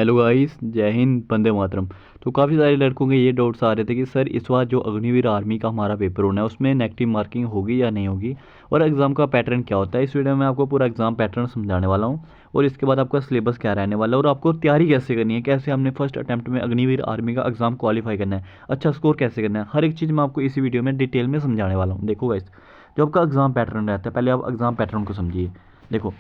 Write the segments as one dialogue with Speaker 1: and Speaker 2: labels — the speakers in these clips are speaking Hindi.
Speaker 1: हेलो गाइस, जय हिंद, वंदे मातरम। तो काफ़ी सारे लड़कों के ये डाउट्स आ रहे थे कि सर इस बार जो अग्निवीर आर्मी का हमारा पेपर होना है उसमें नेगेटिव मार्किंग होगी या नहीं होगी, और एग्ज़ाम का पैटर्न क्या होता है। इस वीडियो में आपको पूरा एग्ज़ाम पैटर्न समझाने वाला हूँ, और इसके बाद आपका सिलेबस क्या रहने वाला है और आपको तैयारी कैसे करनी है, कैसे हमने फर्स्ट अटैम्प्ट में अग्निवीर आर्मी का एग्ज़ाम क्वालिफाई करना है, अच्छा स्कोर कैसे करना है, हर एक चीज़ मैं आपको इसी वीडियो में डिटेल में समझाने वाला हूँ। देखो गाइस, जो आपका एग्ज़ाम पैटर्न रहता है, पहले आप एग्ज़ाम पैटर्न को समझिए। देखो,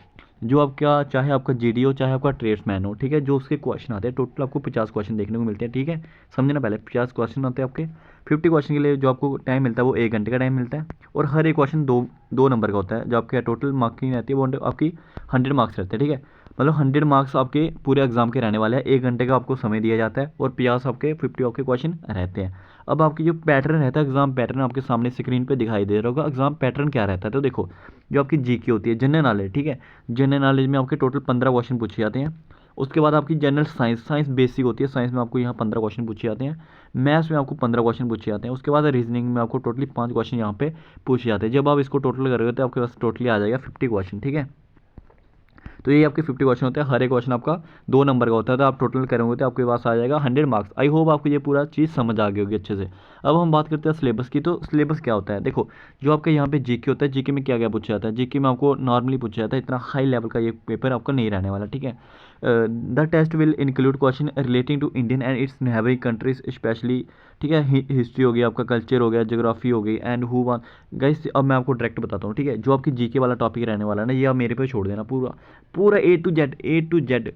Speaker 1: जो आपका चाहे आपका जीडी हो चाहे आपका ट्रेड्समैन हो, ठीक है, जो उसके क्वेश्चन आते हैं टोटल आपको 50 क्वेश्चन देखने को मिलते हैं। ठीक है, समझना, पहले 50 क्वेश्चन आते हैं आपके। 50 क्वेश्चन के लिए जो आपको टाइम मिलता है वो 1 घंटे का टाइम मिलता है, और हर एक क्वेश्चन दो नंबर का होता है। जो आपके टोटल मार्किंग रहती है वो आपकी 100 मार्क्स रहते हैं। ठीक है, मतलब 100 मार्क्स आपके पूरे एग्जाम के रहने वाले हैं। 1 घंटे का आपको समय दिया जाता है, और 50 आपके 50 आपके क्वेश्चन रहते हैं। अब आपकी जो पैटर्न रहता है, एग्जाम पैटर्न आपके सामने स्क्रीन पे दिखाई दे रहा होगा। एग्जाम पैटर्न क्या रहता है, तो देखो, जो आपकी जीके होती है, जनरल नॉलेज, ठीक है, जनरल नॉलेज में आपके टोटल 15 क्वेश्चन पूछे जाते हैं। उसके बाद आपकी जनरल साइंस, साइंस बेसिक होती है, साइंस में आपको यहाँ 15 क्वेश्चन पूछे जाते हैं। मैथ्स में आपको 15 क्वेश्चन पूछे जाते हैं। उसके बाद रीजनिंग में आपको टोटली 5 क्वेश्चन यहाँ पे पूछे जाते हैं। जब आप इसको टोटल करोगे तो आपके पास टोटली आ जाएगा 50 क्वेश्चन। ठीक है, तो ये आपके 50 क्वेश्चन होते हैं, हर एक क्वेश्चन आपका 2 नंबर का होता है। तो आप टोटल करोगे तो आपके पास आ जाएगा 100 मार्क्स। आई होप आपको ये पूरा चीज़ समझ आ गई होगी अच्छे से। अब हम बात करते हैं सिलेबस की। तो सिलेबस क्या होता है, देखो, जो आपका यहाँ पे जीके होता है, जीके में क्या क्या पूछा जाता है। जीके में आपको नॉर्मली पूछा जाता है, इतना हाई लेवल का ये पेपर आपका नहीं रहने वाला। ठीक है, the test will include question relating to Indian and its neighbouring countries specially. ठीक है, हिस्ट्री हो गया, आपका कल्चर हो गया, ज्योग्राफी हो गई, एंड हु वन। गाइस अब मैं आपको डायरेक्ट बताता हूँ। ठीक है, जो आपकी जीके वाला टॉपिक रहने वाला है ना, ये आप मेरे पे छोड़ देना। पूरा पूरा ए टू जेड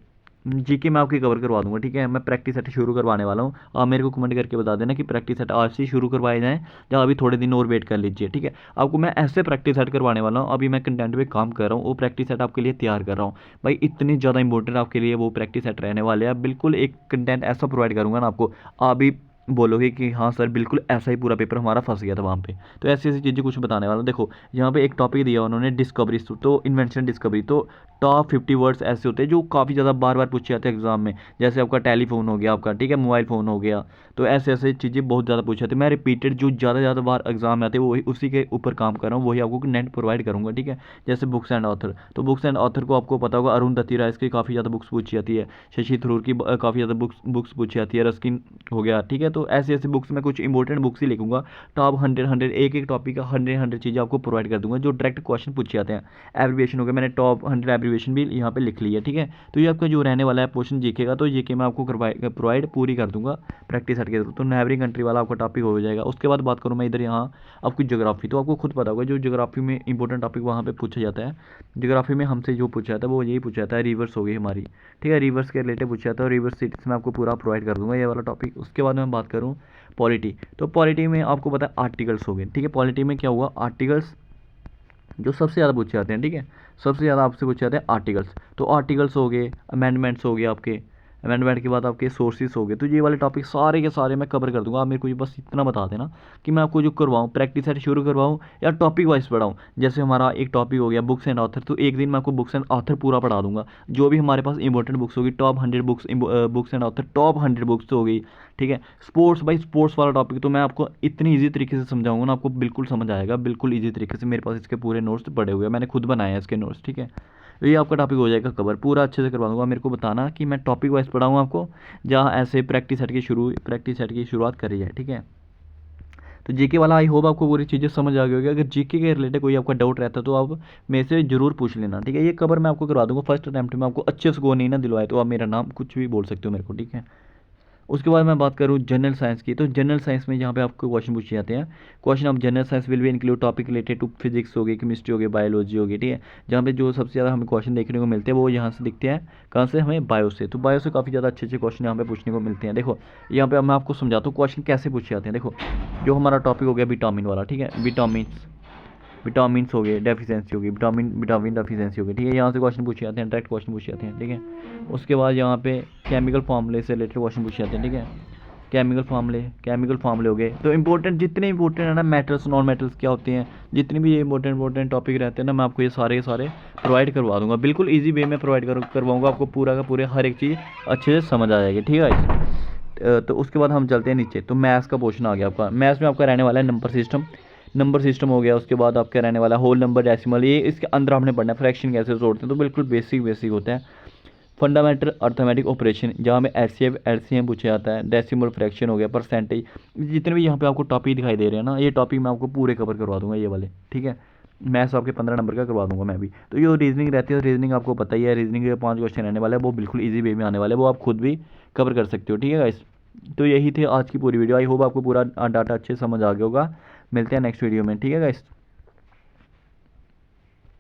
Speaker 1: जीके मैं आपकी कवर करवा दूंगा। ठीक है, मैं प्रैक्टिस सेट शुरू करवाने वाला हूँ। आप मेरे को कमेंट करके बता देना कि प्रैक्टिस सेट आज से ही शुरू करवाए जाएँ या अभी थोड़े दिन और वेट कर लीजिए। ठीक है, आपको मैं ऐसे प्रैक्टिस सेट करवाने वाला हूँ। अभी मैं कंटेंट पे काम कर रहा हूँ, वो प्रैक्टिस सेट आपके लिए तैयार कर रहा हूँ। भाई इतनी ज़्यादा इंपॉर्टेंट आपके लिए वो प्रैक्टिस सेट रहने वाले हैं। बिल्कुल एक कंटेंट ऐसा प्रोवाइड करूँगा ना आपको, आप भी बोलोगे कि हाँ सर बिल्कुल ऐसा ही पूरा पेपर हमारा फंस गया था वहाँ पे। तो ऐसी ऐसी चीज़ें कुछ बताने वाला हूँ। देखो, यहाँ पे एक टॉपिक दिया उन्होंने, डिस्कवरी, तो इन्वेंशन डिस्कवरी। तो टॉप 50 वर्ड्स ऐसे होते हैं जो काफ़ी ज़्यादा बार बार पूछे जाते हैं एग्जाम में। जैसे आपका टेलीफोन हो गया आपका, ठीक है, मोबाइल फ़ोन हो गया। तो ऐसे ऐसे चीज़ें बहुत ज़्यादा पूछे जाते हैं। मैं रिपीटेड जो ज़्यादा बार एग्जाम में आते हैं वो उसी के ऊपर काम कर रहा हूँ, वही आपको नेट प्रोवाइड करूँगा। ठीक है, जैसे बुक्स एंड ऑथर, तो बुक्स एंड ऑथर को आपको पता होगा, अरुंधति राय की काफ़ी ज़्यादा बुक्स पूछी जाती है। शशि थरूर की काफ़ी ज़्यादा बुक्स पूछी जाती है। रस्किन हो गया। ठीक है, तो ऐसे ऐसे बुक्स में कुछ इंपॉर्टेंट बुक्स ही लिखूंगा। टॉप 100 एक एक टॉपिक का 100 चीज़ें आपको प्रोवाइड कर दूंगा जो डायरेक्ट क्वेश्चन पूछे जाते हैं। एब्रीवेशन हो गया, मैंने टॉप 100 एब्रीवेशन भी यहाँ पे लिख लिया। ठीक है, तो ये आपका जो रहने वाला है पोर्शन जीके का, तो जीके मैं आपको प्रोवाइड पूरी कर दूंगा प्रैक्टिस सेट के थ्रू। तो नेबरिंग कंट्री वाला आपका टॉपिक हो जाएगा। उसके बाद बात करूँ मैं इधर यहाँ आपकी ज्योग्राफी, तो आपको खुद पता होगा जो ज्योग्राफी में इंपॉर्टेंट टॉपिक वहाँ पे पूछा जाता है। ज्योग्राफी में हमसे जो पूछा जाता है वो यही पूछा जाता है, रिवर्स हो गई हमारी। ठीक है, रिवर्स के रिलेटेड पूछा जाता है, और रिवर्स सिटीज में आपको पूरा प्रोवाइड कर दूंगा ये वाला टॉपिक। उसके बाद मैं बात करूँ पॉलिटी, तो पॉलिटी में आपको पता है आर्टिकल्स हो गए। ठीक है, पॉलिटी में क्या हुआ, आर्टिकल्स जो सबसे ज़्यादा पूछे जाते हैं। ठीक है, सबसे ज़्यादा आपसे पूछे जाते हैं आर्टिकल्स। तो आर्टिकल्स हो गए, अमेंडमेंट्स हो गए आपके, अमेंडमेंट के बाद आपके सोर्सेज हो गए। तो ये वाले टॉपिक सारे के सारे मैं कवर कर दूंगा। आप मेरे को ये बस इतना बता देना कि मैं आपको जो करवाऊँ प्रैक्टिस सेट शुरू करवाऊँ या टॉपिक वाइज पढ़ाऊँ। जैसे हमारा एक टॉपिक हो गया बुक्स एंड ऑथर, तो एक दिन मैं आपको बुक्स एंड ऑथर पूरा पढ़ा दूंगा। जो भी हमारे पास इंपॉर्टेंट बुक्स होगी, top 100 books and author, top 100 books हो गई। ठीक है, स्पोर्ट्स, भाई स्पोर्ट्स वाला टॉपिक तो मैं आपको इतनी ईजी तरीके से समझाऊंगा ना, आपको बिल्कुल समझ आएगा, बिल्कुल ईजी तरीके से। मेरे पास इसके पूरे नोट्स पड़े हुए हैं, मैंने खुद बनाए हैं इसके नोट्स। ठीक है, तो ये आपका टॉपिक हो जाएगा कवर, पूरा अच्छे से करवा दूंगा। मेरे को बताना कि मैं टॉपिक वाइज पढ़ाऊँ आपको, जहाँ ऐसे प्रैक्टिस सेट की शुरुआत करी जाए। ठीक है, तो जीके वाला आई होप आपको पूरी चीज़ें समझ आ गई होगी। अगर जीके के रिलेटेड कोई आपका डाउट रहता है तो आप मेरे से जरूर पूछ लेना। ठीक है, ये कवर मैं आपको करवा दूंगा फर्स्ट अटैम्प्ट में। आपको अच्छे स्कोर नहीं ना दिलवाए तो आप मेरा नाम कुछ भी बोल सकते हो मेरे को। ठीक है, उसके बाद मैं बात करूँ जनरल साइंस की, तो जनरल साइंस में यहाँ पे आपको क्वेश्चन पूछे जाते हैं। Question of general science will be include topic related to physics हो गई, केमिस्ट्री हो गई, बायोलॉजी हो गई। ठीक है, जहाँ पे जो सबसे ज़्यादा हमें क्वेश्चन देखने को मिलते हैं वो यहाँ से दिखते हैं, कहाँ से, हमें बायो से। तो बायो से काफ़ी ज़्यादा अच्छे अच्छे क्वेश्चन यहाँ पे पूछने को मिलते हैं। देखो, यहाँ पे मैं आपको समझाता हूँ क्वेश्चन कैसे पूछे जाते हैं। देखो, जो हमारा टॉपिक हो गया विटामिन वाला, ठीक है, विटामिन्स हो गए, डेफिशिएंसी हो गई, विटामिन डेफिशिएंसी हो गई। ठीक है, यहाँ से क्वेश्चन पूछे जाते हैं, डायरेक्ट क्वेश्चन पूछे जाते हैं। ठीक है, उसके बाद यहाँ पे केमिकल फार्मूले से रिलेटेड क्वेश्चन पूछे जाते हैं। ठीक है, केमिकल फार्मूले हो गए। तो इंपॉर्टेंट जितने इंपॉर्टेंट है ना, मेटल्स नॉन मेटल्स क्या होते हैं, जितने भी ये इंपॉर्टेंट टॉपिक रहते हैं ना, मैं आपको ये सारे के सारे प्रोवाइड करवा दूंगा। बिल्कुल ईजी वे में प्रोवाइड करवाऊंगा आपको, पूरा का पूरे हर एक चीज़ अच्छे से समझ आ जाएगी। ठीक है, तो उसके बाद हम चलते हैं नीचे। तो मैथ्स का पोर्शन आ गया आपका। मैथ्स में आपका रहने वाला है नंबर सिस्टम हो गया। उसके बाद आपका रहने वाला होल नंबर, डेसिमल, ये इसके अंदर आपने पढ़ना है। फ्रैक्शन कैसे जोड़ते हैं, तो बिल्कुल बेसिक होता है। फंडामेंटल अर्थमेटिक ऑपरेशन जहाँ में एचसीएफ एलसीएम पूछा जाता है, डेसिमल फ्रैक्शन हो गया, परसेंटेज, जितने भी यहाँ पे आपको टॉपिक दिखाई दे रहे हैं ना, ये टॉपिक मैं आपको पूरे कवर करवा दूंगा ये वाले, ठीक है। मैथ्स आपके 15 नंबर का करवा दूंगा मैं भी। तो ये रीजनिंग रहती है, रीजनिंग आपको पता ही है, रीजनिंग के 5 क्वेश्चन रहने वाले हैं, वो बिल्कुल ईजी वे में आने वाले हैं, वो आप खुद भी कवर कर सकते हो, ठीक है गाइस। तो यही थे आज की पूरी वीडियो। आई होप आपको पूरा डाटा अच्छे से समझ आ गया होगा। मिलते हैं नेक्स्ट वीडियो में, ठीक है गाइस।